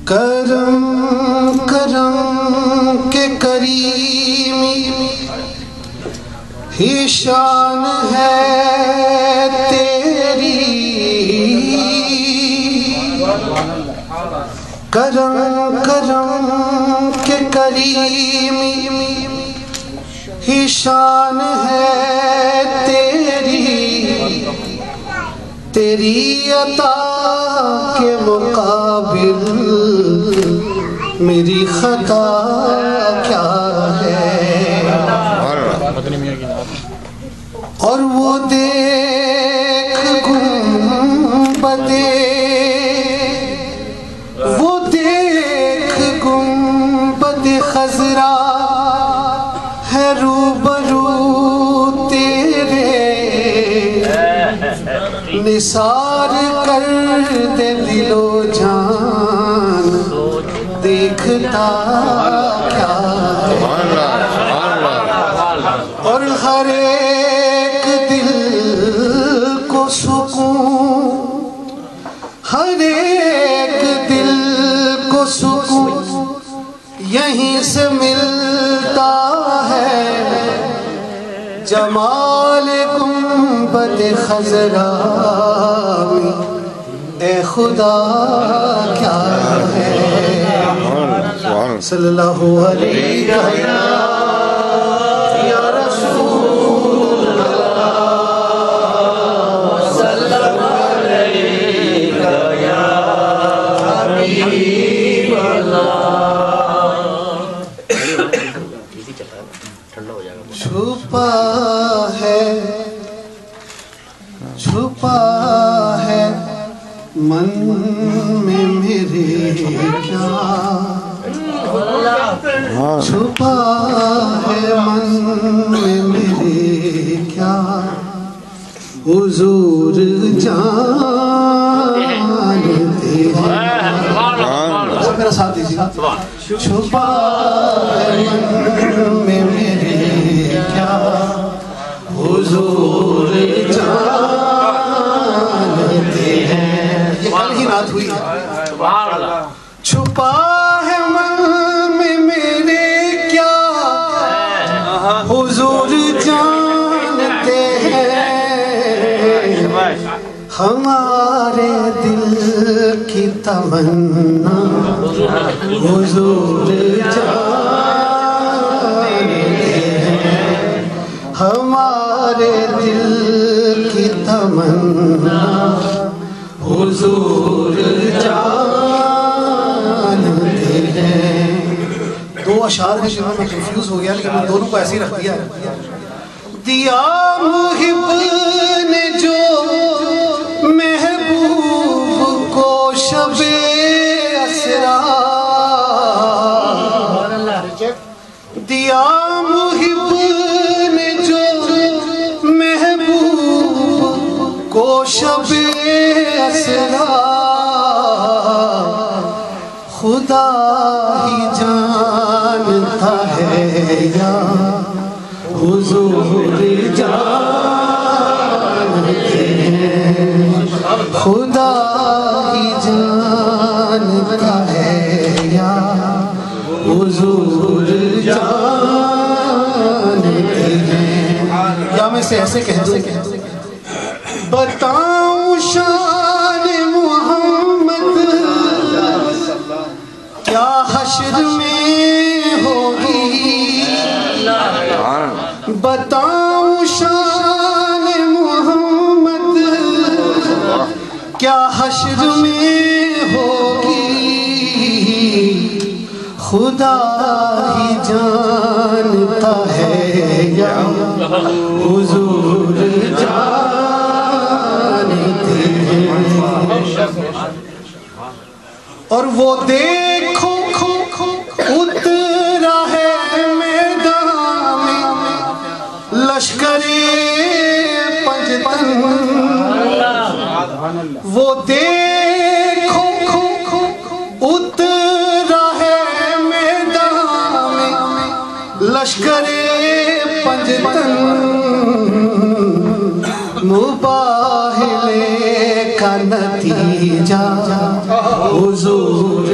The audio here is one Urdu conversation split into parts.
کرم کرم کے کریمی ہی شان ہے تیری، کرم کرم کے کریمی ہی شان ہے تیری، تیری عطا کے مقابل میری خطا کیا ہے، اور وہ دیکھ گنبدے، وہ دیکھ گنبد خضرا ہے روبرو تیرے، نثار کر دے دل و جان دیکھتا کیا ہے، اور ہر ایک دل کو سکون، ہر ایک دل کو سکون یہیں سے ملتا ہے، جمال گنبد خضرا میں اے خدا کیا ہے، صلی اللہ علیہ یا رسول اللہ، صلی اللہ علیہ یا حبیب اللہ، چھپا ہے من میں میرے کیا، چھپا ہے من میں میرے کیا، حضور جانتے ہیں، میرا ساتھ دیجیے، چھپا ہے من میں میرے کیا، حضور جانتے ہیں، یہ کل ہی رات ہوئی ہے، چھپا ہے من میں میرے کیا، حضور جانتے ہیں، ہمارے دل کی تمنا حضور جانتے ہیں، ہمارے دل کی تمنا حضور جانتے ہیں۔ دو اشعار ہیں جنہوں میں کنفیوز ہو گیا، لیکن میں دونوں کو ایسے ہی رکھ دیا ہے، دیا محب نے جو محبوب کو شب اسرا، دیا محب نے جو محبوب کو شب اسرا، خدا ہی جانتا ہے یا حضور جانتے ہیں، خدا ہی جانتا ہے یا حضور جانتے ہیں، یا میں سے ایسے کہہ دوں، بتاؤں شان محمد کیا حشر میں ہوگی، بتاؤں شان محمد کیا حشر میں ہوگی، خدا ہی جانتا ہے یا حضور جانتے ہیں، اور وہ دیکھو اترا ہے میدان میں لشکر پنجتن، وہ دیکھو اترا ہے میدان میں لشکر پنجتن، مباہلے کا نتیجہ حضور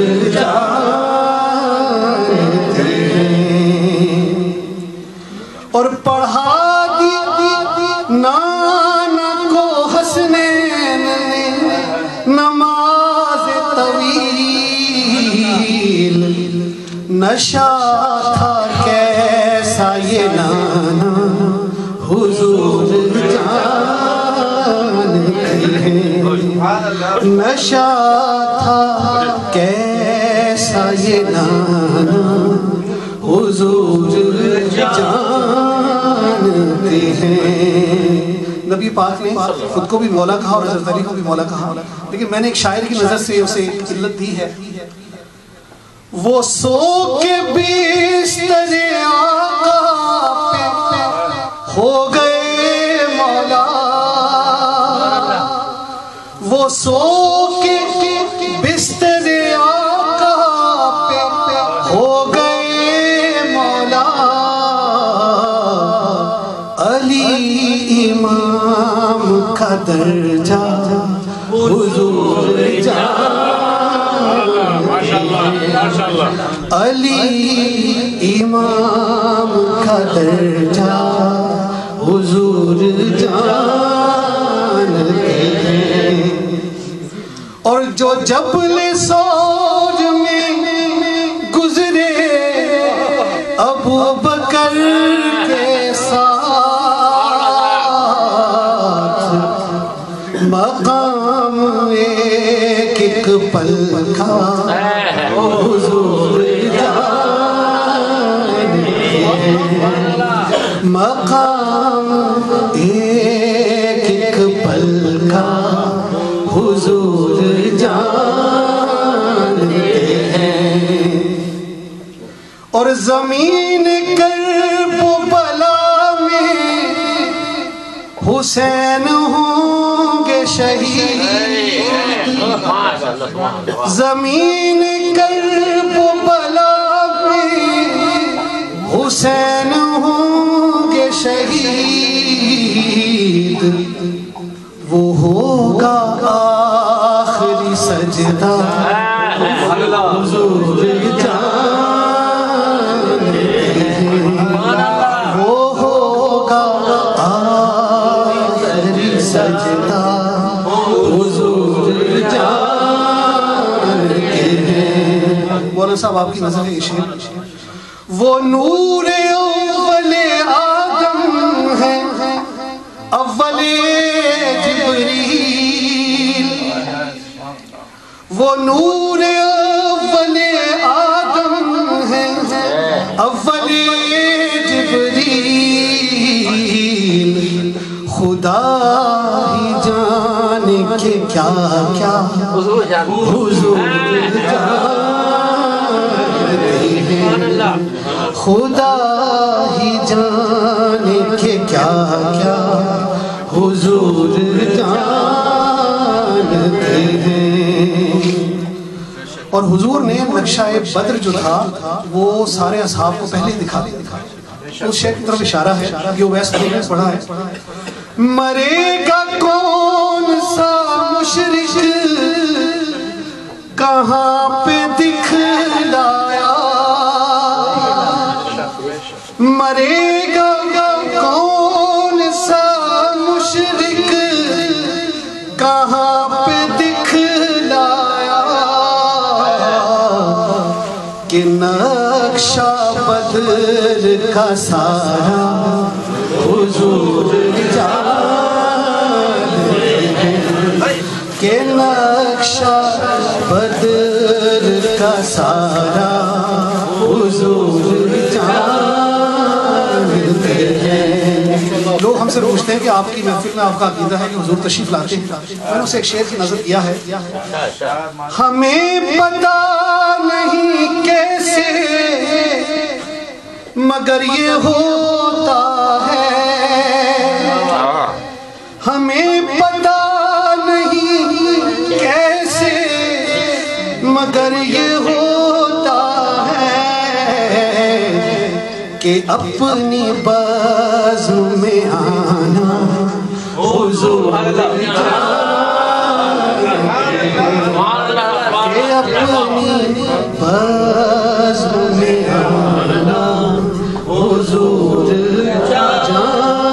نشہ تھا کیسا یہ نانا حضور جانتے ہیں، نشہ تھا کیسا یہ نانا حضور جانتے ہیں۔ نبی پاک نے خود کو بھی مولا کہا اور حضرت علی کو بھی مولا کہا، لیکن میں نے ایک شاعر کی نظر سے اسے علت دی ہے، وہ سو کے بستر آقا پہ ہو گئے مولا، وہ سو کے بستر آقا پہ ہو گئے مولا، علی امام کا درجہ حضور علی امام کا درجہ حضور جانتے ہیں، اور جو جبل سوج میں گزرے ابو بکر کے ساتھ، مقام ایک ایک پل کا حضور جانتے ہیں، مقام ایک ایک پل کا حضور جانتے ہیں، اور زمین کرب و بلا میں حسین ہوں گے شہید، زمین کرب و بلا میں حسین ہوں گے شہید، وہ ہوگا آخری سجدہ حضور جانتے ہیں، وہ ہوگا آخری سجدہ حضور جانتے ہیں۔ مولانا صاحب آپ کی نظر ہے شعر، وہ نور اول آدم ہے اول جبریل، وہ نور اول آدم ہے اول جبریل، خدا ہی جانے کہ کیا کیا حضور جانتے ہیں، خدا ہی جانے کہ کیا کیا حضور جانتے ہیں۔ اور حضور نے نقشہ بدر جو تھا وہ سارے اصحاب کو پہلے دکھا دیا، اس شعر کی طرف اشارہ ہے کہ اویس نے پڑھا ہے، مرے گا کون سا مشرک کہاں پہ دکھلایا، مرے گا کون سا مشرک کہاں پہ دکھلایا، کہ نقشہ بدر کا سارا حضور جانتے ہیں، کہ نقشہ بدر کا سارا حضور جانتے ہیں۔ لوگ ہم سے پوچھتے ہیں کہ آپ کی محفل میں آپ کا عقیدہ ہے کہ حضور تشریف لاتے ہیں، میں نے اسے ایک شعر کی نظر کیا ہے، ہمیں پتہ نہیں کیسے مگر یہ ہوتا ہے، ہمیں پتہ نہیں کیسے مگر یہ ہوتا ہے، کہ اپنی بازو میں آنا حضور جانتے ہیں، کہ اپنی بازو میں آنا حضور جانتے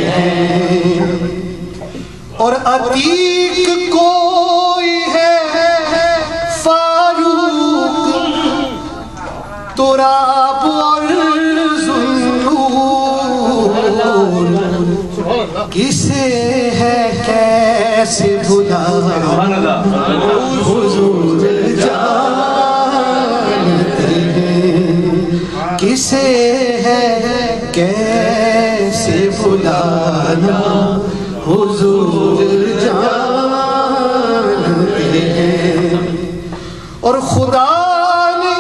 ہیں، اور عتیق کوئی ہے فاروق تراب اور ذوالنور کسے ہے کیسے بھلا حضور جانتے ہیں کسے ہے کیسے بھلانا حضور جانتے ہیں اور خدا نے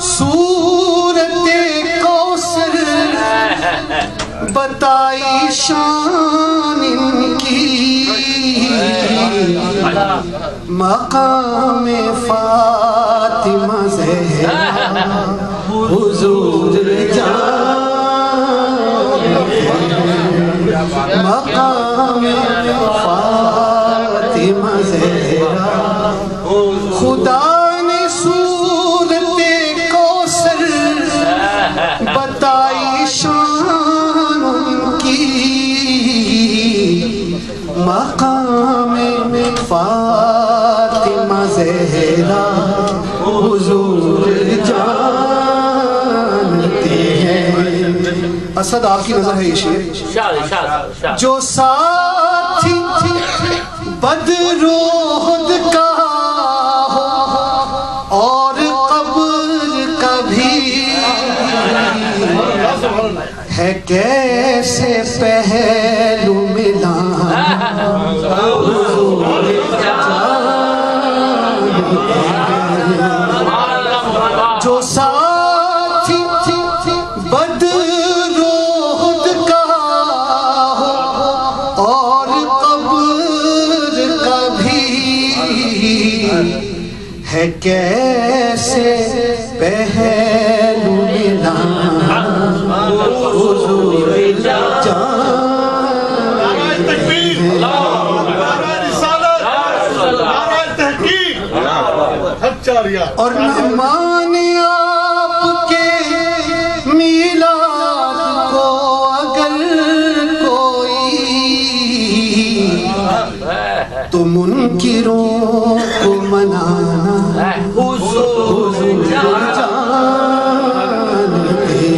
صورت کوثر بتائی شان ان کی مقام فاطمہ زہرا حضور جانتے ہیں مقام فاطمہ زہرا خدا نے صورت کوثر بتائی شان ان کی مقام فاطمہ زہرا حضور جانتے ہیں اسد آپ کی نظر ہے یہ شعر جو ساتھی بدر و احد کا ہو اور قبر کا بھی ہے کیسے پہلو ملانا حضور جانتے ہیں جو ساتھی بدر و احد کا ہو اور قبر کا بھی ہے کیسے پہلو ملانا حضور جانتے ہیں اور مہمان آپ کے میلاد کو اگر کوئی تو منکروں کو منانا حضور جانتے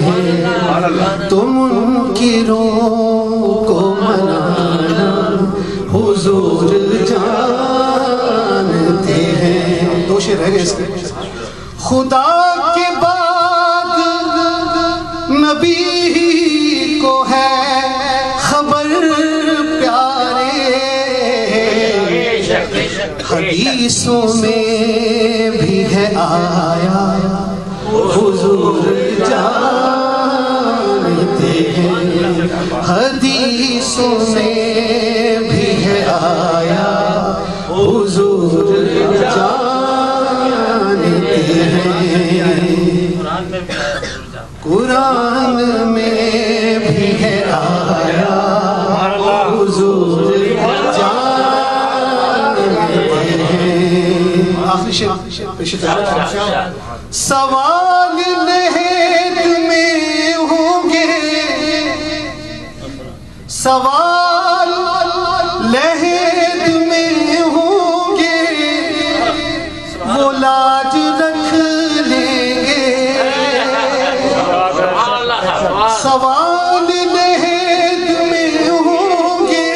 ہیں تو منکروں کو منانا حضور جانتے ہیں دو شعر رہ گئے اس کے خدا کے بعد نبی کو ہے خبر پیارے حدیثوں میں بھی ہے آیا حضور جانتے ہیں حدیثوں میں بھی ہے آیا حضور جانتے ہیں قرآن میں بھی ہے آیا حضور جانتے ہیں آخری شعر سوال لحد میں ہوں گے سوال لحد میں ہوں گے وہ لاج رکھ لیں گے سوال لحد میں ہوں گے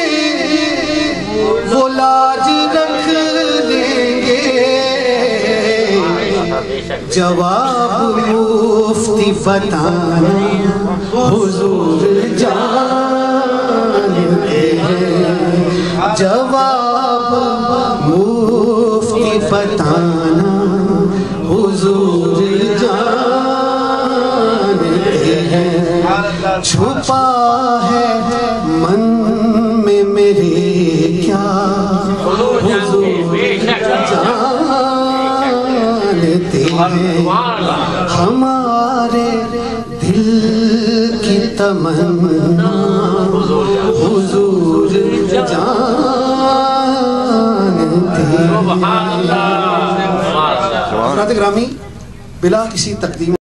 وہ لاج رکھ لیں گے جواب مفتی بتانا حضور جانتے ہیں جواب مفتی بتانا حضور جانتے ہیں چھپا ہے من میں میرے کیا حضور جانتے ہیں ہمارے دل کی تمنا حضور جانتے ہیں۔ حضرات گرامی بلا کسی تقدیم